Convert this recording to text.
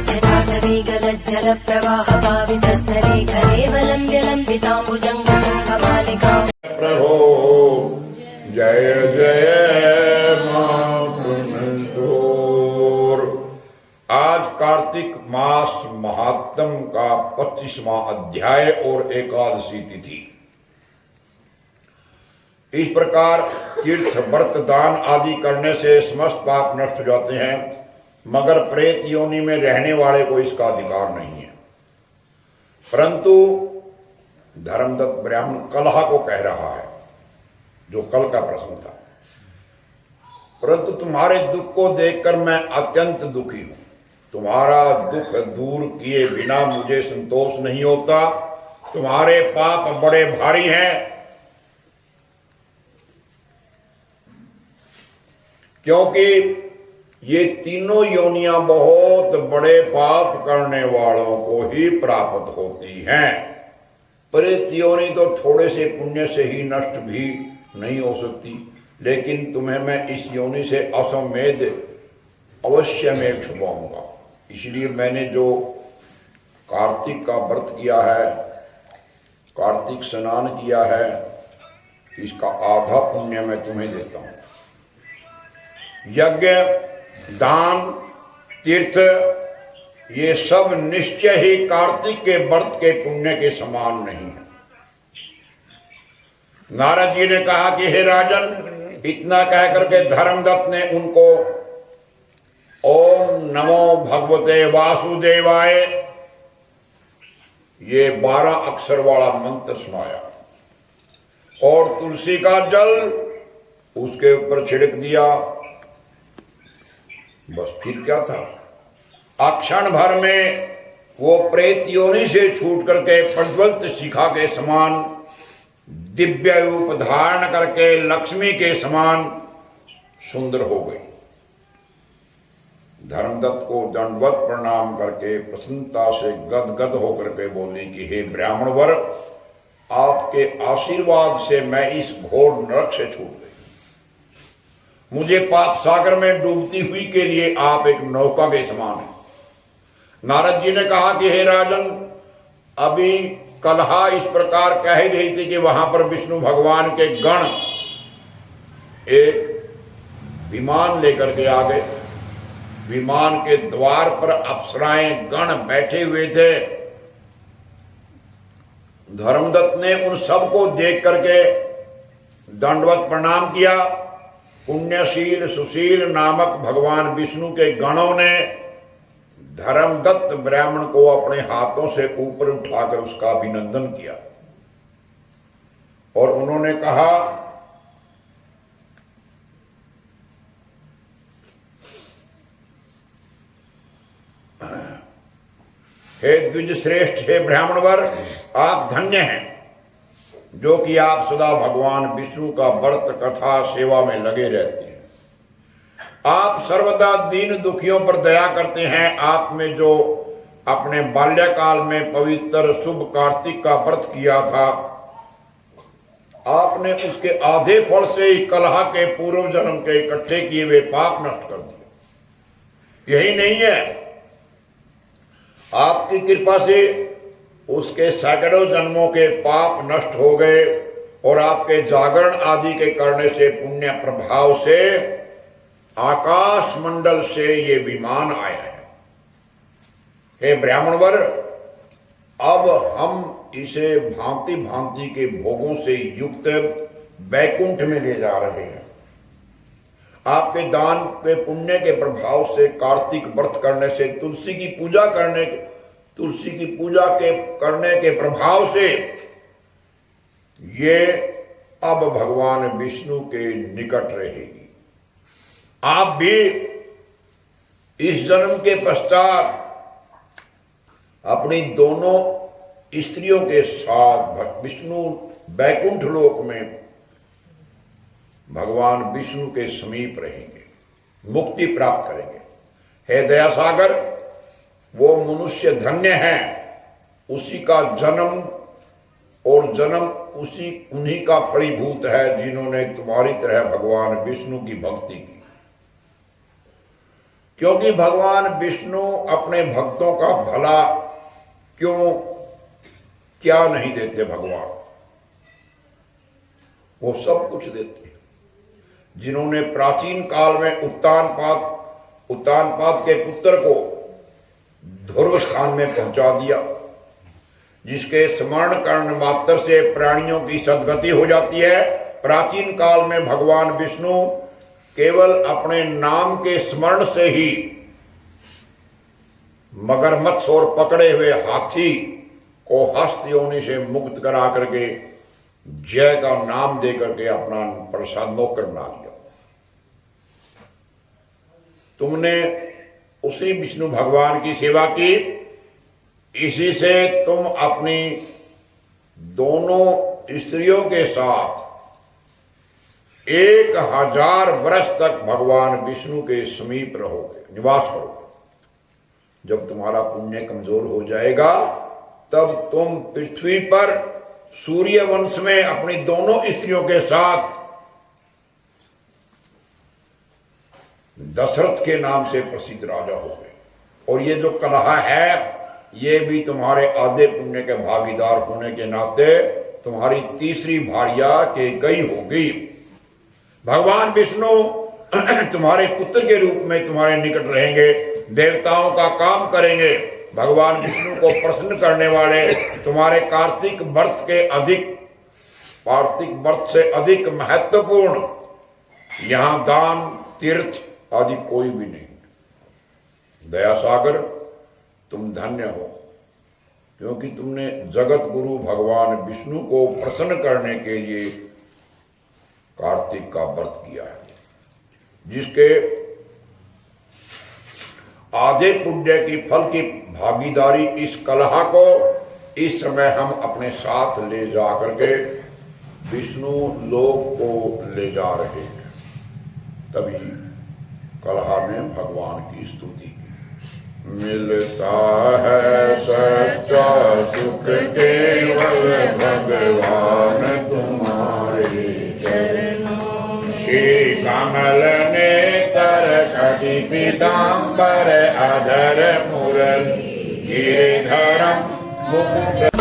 जल प्रवाह पावितस्थले कलेवलम्ब्य लम्बिताम्बुजङ्गमालिका प्रभो जय जय मातुर। आज कार्तिक मास महात्म का 25वां अध्याय और एकादशी तिथि। इस प्रकार तीर्थ व्रत दान आदि करने से समस्त पाप नष्ट हो जाते हैं, मगर प्रेत योनि में रहने वाले को इसका अधिकार नहीं है। परंतु धर्मदत्त ब्राह्मण कलह को कह रहा है, जो कल का प्रश्न था। परंतु तुम्हारे दुख को देखकर मैं अत्यंत दुखी हूं। तुम्हारा दुख दूर किए बिना मुझे संतोष नहीं होता। तुम्हारे पाप बड़े भारी हैं, क्योंकि ये तीनों योनियां बहुत बड़े पाप करने वालों को ही प्राप्त होती हैं। प्रेत योनि तो थोड़े से पुण्य से ही नष्ट भी नहीं हो सकती, लेकिन तुम्हें मैं इस योनि से असमेध अवश्य में छुपाऊंगा। इसलिए मैंने जो कार्तिक का व्रत किया है, कार्तिक स्नान किया है, इसका आधा पुण्य मैं तुम्हें देता हूं। यज्ञ, दान, तीर्थ, ये सब निश्चय ही कार्तिक के व्रत के पुण्य के समान नहीं है। नारद जी ने कहा कि हे राजन, इतना कह करके धर्मदत्त ने उनको ओम नमो भगवते वासुदेवाय ये 12 अक्षर वाला मंत्र सुनाया और तुलसी का जल उसके ऊपर छिड़क दिया। बस फिर क्या था, अक्षण भर में वो प्रेत योनि से छूट करके प्रज्वलित शिखा के समान दिव्य रूप धारण करके लक्ष्मी के समान सुंदर हो गई। धर्मदत्त को दंडवत प्रणाम करके प्रसन्नता से गदगद होकर के बोली कि हे ब्राह्मणवर, आपके आशीर्वाद से मैं इस घोर नरक से छूट गई। मुझे पाप सागर में डूबती हुई के लिए आप एक नौका के समान हैं। नारद जी ने कहा कि हे राजन, अभी कलहा इस प्रकार कह ही रही थी कि वहां पर विष्णु भगवान के गण एक विमान लेकर के आ गए। विमान के द्वार पर अप्सराएं गण बैठे हुए थे। धर्मदत्त ने उन सबको देख करके दंडवत प्रणाम किया। पुण्यशील सुशील नामक भगवान विष्णु के गणों ने धर्मदत्त ब्राह्मण को अपने हाथों से ऊपर उठाकर उसका अभिनंदन किया और उन्होंने कहा, हे द्विज श्रेष्ठ, हे ब्राह्मणवर, आप धन्य हैं जो कि आप सदा भगवान विष्णु का व्रत कथा सेवा में लगे रहते हैं। आप सर्वदा दीन दुखियों पर दया करते हैं। आप में जो अपने बाल्यकाल में पवित्र शुभ कार्तिक का व्रत किया था, आपने उसके आधे फल से ही कलह के पूर्व जन्म के इकट्ठे किए हुए पाप नष्ट कर दिए। यही नहीं है, आपकी कृपा से उसके सैकड़ों जन्मों के पाप नष्ट हो गए और आपके जागरण आदि के करने से पुण्य प्रभाव से आकाश मंडल से ये विमान आया है। हे ब्राह्मणवर, अब हम इसे भांति भांति के भोगों से युक्त वैकुंठ में ले जा रहे हैं। आपके दान के पुण्य के प्रभाव से कार्तिक व्रत करने से तुलसी की पूजा करने के प्रभाव से ये अब भगवान विष्णु के निकट रहेगी। आप भी इस जन्म के पश्चात अपनी दोनों स्त्रियों के साथ विष्णु वैकुंठ लोक में भगवान विष्णु के समीप रहेंगे, मुक्ति प्राप्त करेंगे। हे दया सागर, वो मनुष्य धन्य है, उसी का जन्म और जन्म उन्हीं का फलीभूत है जिन्होंने तुम्हारी तरह भगवान विष्णु की भक्ति की। क्योंकि भगवान विष्णु अपने भक्तों का भला क्यों क्या नहीं देते भगवान, वो सब कुछ देते हैं। जिन्होंने प्राचीन काल में उत्तानपाद के पुत्र को ध्रुव स्थान में पहुंचा दिया, जिसके स्मरण करण मात्र से प्राणियों की सद्गति हो जाती है, प्राचीन काल में भगवान विष्णु केवल अपने नाम के स्मरण से ही मगरमच्छ और पकड़े हुए हाथी को हस्त योनि से मुक्त करा करके जय का नाम दे करके अपना प्रसाद नौकर बना लिया। तुमने उसी विष्णु भगवान की सेवा की, इसी से तुम अपनी दोनों स्त्रियों के साथ 1000 वर्ष तक भगवान विष्णु के समीप रहोगे, निवास करोगे। जब तुम्हारा पुण्य कमजोर हो जाएगा तब तुम पृथ्वी पर सूर्य वंश में अपनी दोनों स्त्रियों के साथ दशरथ के नाम से प्रसिद्ध राजा हो गए। और ये जो कलह है, ये भी तुम्हारे आधे पुण्य के भागीदार होने के नाते तुम्हारी तीसरी भार्या कैकेयी होगी। भगवान विष्णु तुम्हारे पुत्र के रूप में तुम्हारे निकट रहेंगे, देवताओं का काम करेंगे। भगवान विष्णु को प्रसन्न करने वाले तुम्हारे कार्तिक व्रत से अधिक महत्वपूर्ण यहां दान तीर्थ आदि कोई भी नहीं। दया सागर, तुम धन्य हो, क्योंकि तुमने जगत गुरु भगवान विष्णु को प्रसन्न करने के लिए कार्तिक का व्रत किया है, जिसके आधे पुण्य की फल की भागीदारी इस कलह को इस समय हम अपने साथ ले जा करके विष्णु लोक को ले जा रहे हैं। तभी कलह ने भगवान की स्तुति की। मिलता है सच्चा सुख केवल भगवान तुम्हारे चरणों में। श्री कमल नेत्र कटि पीतांबर अधर मुरली गिरिधरम मुकुट